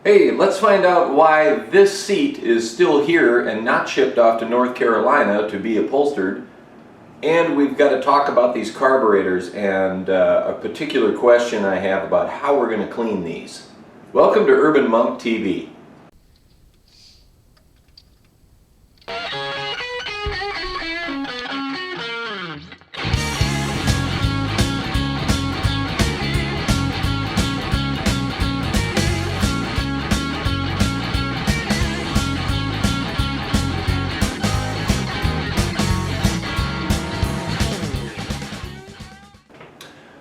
Hey, let's find out why this seat is still here and not shipped off to North Carolina to be upholstered. And we've got to talk about these carburetors and a particular question I have about how we're going to clean these. Welcome to Urban Monk TV.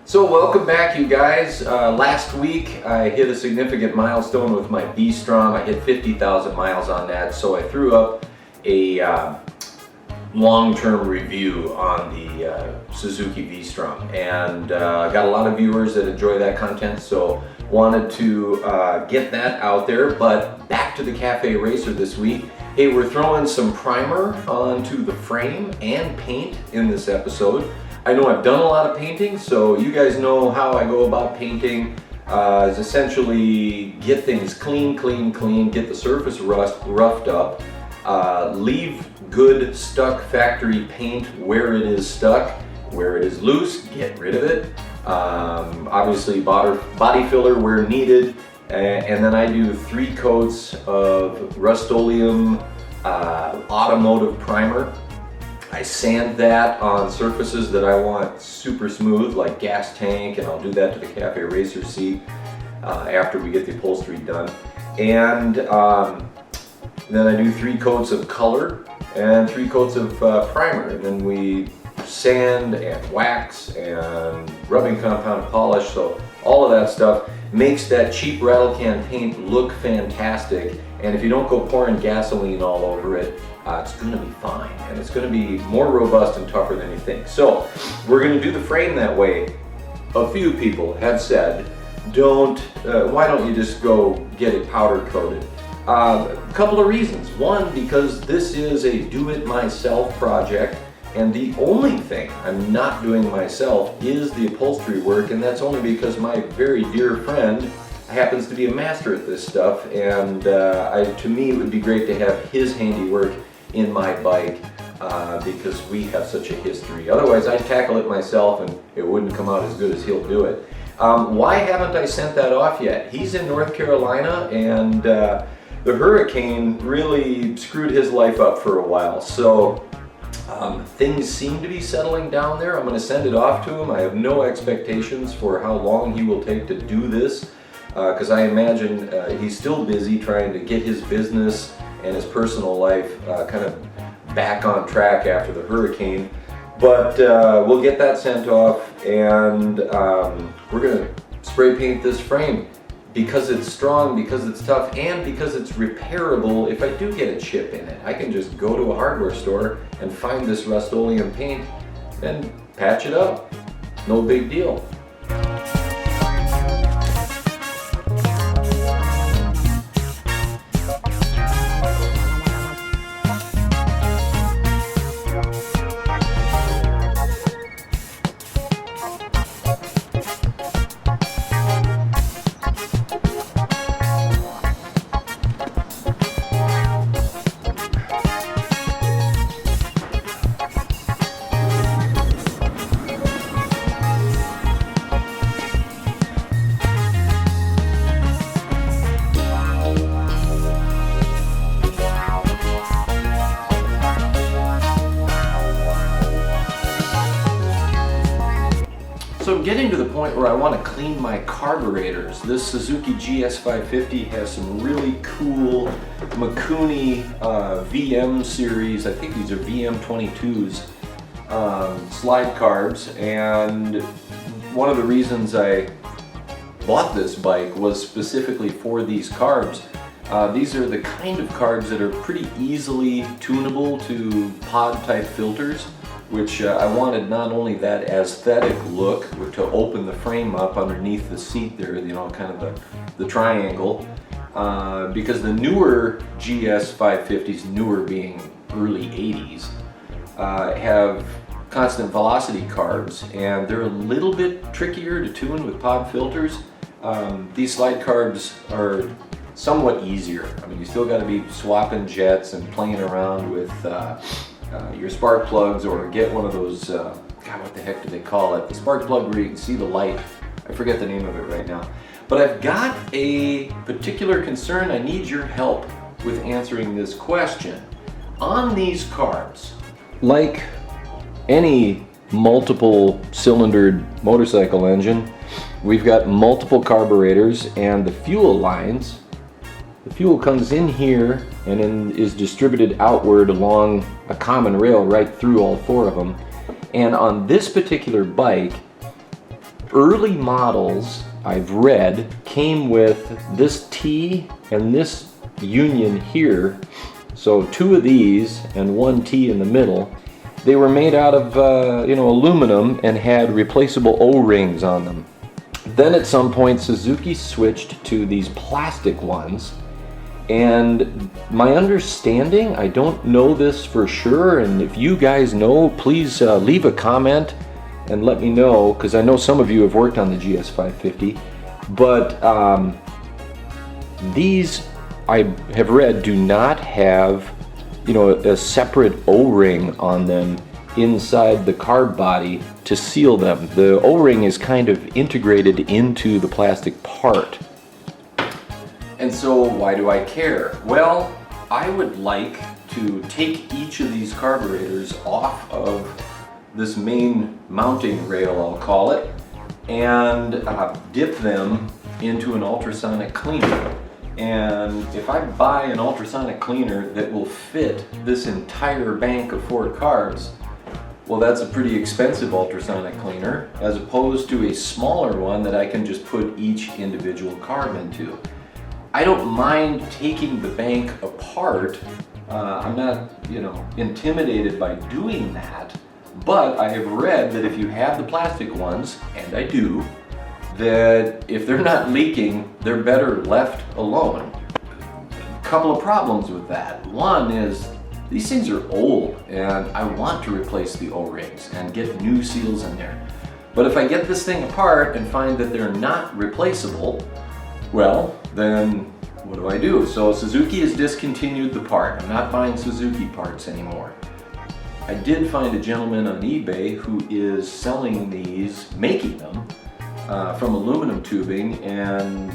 So welcome back, you guys. Last week I hit a significant milestone with my V-Strom. I hit 50,000 miles on that, so I threw up a long-term review on the Suzuki V-Strom, and got a lot of viewers that enjoy that content, so wanted to get that out there. But back to the Cafe Racer this week. Hey, we're throwing some primer onto the frame and paint in this episode. I know I've done a lot of painting, so you guys know how I go about painting. Is essentially get things clean, get the surface roughed up, leave good stuck factory paint where it is stuck. Where it is loose, get rid of it. Obviously body filler where needed, and then I do 3 coats of Rust-Oleum automotive primer. I sand that on surfaces that I want super smooth, like gas tank, and I'll do that to the Cafe Racer seat after we get the upholstery done. And then I do 3 coats of color and 3 coats of primer, and then we sand and wax and rubbing compound polish. So all of that stuff makes that cheap rattle can paint look fantastic. And if you don't go pouring gasoline all over it, it's going to be fine, and it's going to be more robust and tougher than you think. So we're going to do the frame that way. A few people have said, why don't you just go get it powder coated? A couple of reasons. One, because this is a do-it-myself project, and the only thing I'm not doing myself is the upholstery work, and that's only because my very dear friend happens to be a master at this stuff, and to me it would be great to have his handiwork in my bike because we have such a history. Otherwise I'd tackle it myself and it wouldn't come out as good as he'll do it. Why haven't I sent that off yet? He's in North Carolina, and the hurricane really screwed his life up for a while. So things seem to be settling down there. I'm going to send it off to him. I have no expectations for how long he will take to do this, because I imagine he's still busy trying to get his business and his personal life kind of back on track after the hurricane. But we'll get that sent off, and we're going to spray paint this frame because it's strong, because it's tough, and because it's repairable. If I do get a chip in it, I can just go to a hardware store and find this Rust-Oleum paint and patch it up. No big deal. So I'm getting to the point where I want to clean my carburetors. This Suzuki GS550 has some really cool Mikuni VM series. I think these are VM22s slide carbs, and one of the reasons I bought this bike was specifically for these carbs. These are the kind of carbs that are pretty easily tunable to pod type filters, which I wanted not only that aesthetic look to open the frame up underneath the seat there, you know, kind of the triangle, because the newer GS550s, newer being early 80s, have constant velocity carbs, and they're a little bit trickier to tune with pod filters. These slide carbs are somewhat easier. I mean, you still got to be swapping jets and playing around with your spark plugs, or get one of those, God, what the heck do they call it? The spark plug where you can see the light. I forget the name of it right now. But I've got a particular concern. I need your help with answering this question. On these carbs, like any multiple cylindered motorcycle engine, we've got multiple carburetors, and the fuel lines, the fuel comes in here and then is distributed outward along a common rail right through all four of them. And on this particular bike, early models I've read came with this T and this union here. So two of these and one T in the middle. They were made out of aluminum and had replaceable O-rings on them. Then at some point Suzuki switched to these plastic ones, and my understanding, I don't know this for sure, and if you guys know, please leave a comment and let me know, because I know some of you have worked on the GS550, but these, I have read, do not have a separate O-ring on them inside the carb body to seal them. The O-ring is kind of integrated into the plastic part. And so why do I care? Well, I would like to take each of these carburetors off of this main mounting rail, I'll call it, and dip them into an ultrasonic cleaner. And if I buy an ultrasonic cleaner that will fit this entire bank of 4 carbs, well, that's a pretty expensive ultrasonic cleaner, as opposed to a smaller one that I can just put each individual carb into. I don't mind taking the bank apart. I'm not, intimidated by doing that, but I have read that if you have the plastic ones, and I do, that if they're not leaking, they're better left alone. A couple of problems with that. One is these things are old, and I want to replace the O-rings and get new seals in there. But if I get this thing apart and find that they're not replaceable, well, then what do? So Suzuki has discontinued the part. I'm not buying Suzuki parts anymore. I did find a gentleman on eBay who is selling these, making them, from aluminum tubing, and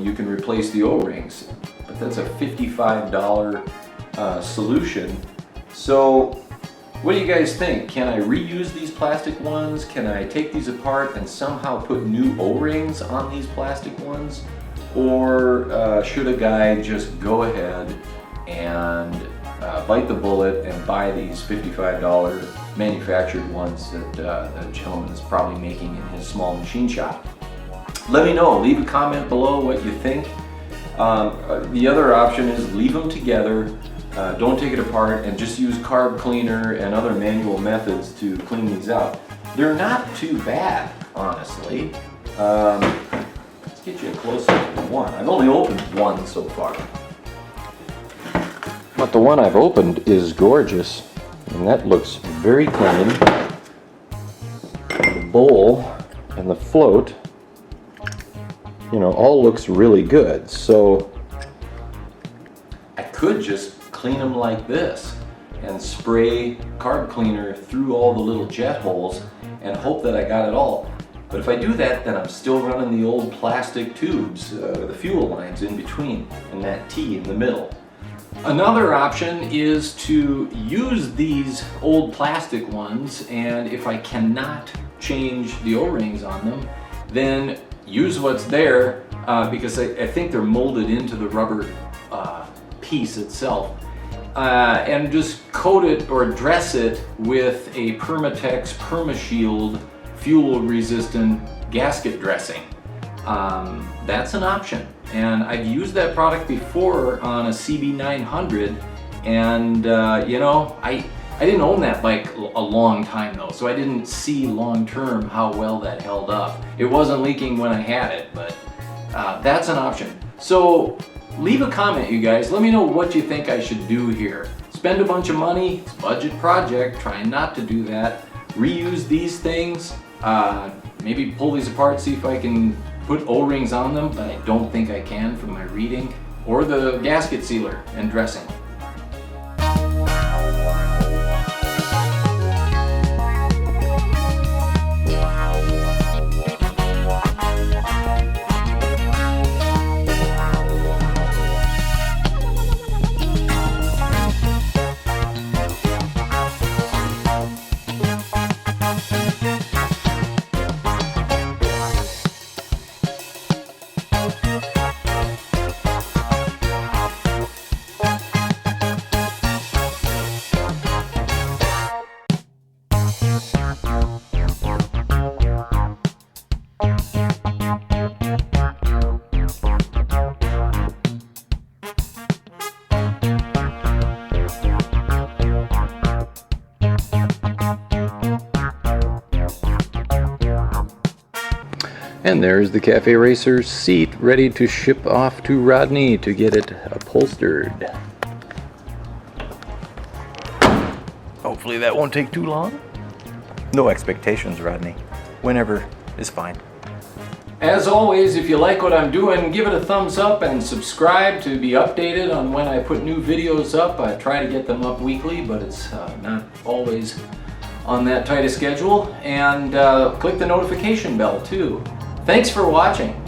you can replace the O-rings, but that's a $55 solution. So what do you guys think? Can I reuse these plastic ones? Can I take these apart and somehow put new O-rings on these plastic ones? Or should a guy just go ahead and bite the bullet and buy these $55 manufactured ones that the gentleman is probably making in his small machine shop? Let me know. Leave a comment below what you think. The other option is leave them together, don't take it apart, and just use carb cleaner and other manual methods to clean these out. They're not too bad, honestly. Let's get you a close-up of one. I've only opened one so far, but the one I've opened is gorgeous, and that looks very clean. The bowl and the float, all looks really good. So I could just clean them like this and spray carb cleaner through all the little jet holes and hope that I got it all. But if I do that, then I'm still running the old plastic tubes, the fuel lines in between, and that T in the middle. Another option is to use these old plastic ones, and if I cannot change the O-rings on them, then use what's there, because I think they're molded into the rubber piece itself, and just coat it or dress it with a Permatex PermaShield fuel resistant gasket dressing. That's an option, and I've used that product before on a CB900, and I didn't own that bike a long time though, so I didn't see long term how well that held up. It wasn't leaking when I had it, but that's an option. So leave a comment, you guys. Let me know what you think I should do here. Spend a bunch of money, it's a budget project, trying not to do that. Reuse these things, maybe pull these apart, see if I can put O-rings on them, but I don't think I can from my reading. or the gasket sealer and dressing. And there's the Cafe Racer's seat ready to ship off to Rodney to get it upholstered. Hopefully that won't take too long. No expectations, Rodney. Whenever is fine. As always, if you like what I'm doing, give it a thumbs up and subscribe to be updated on when I put new videos up. I try to get them up weekly, but it's not always on that tight a schedule. And click the notification bell too. Thanks for watching.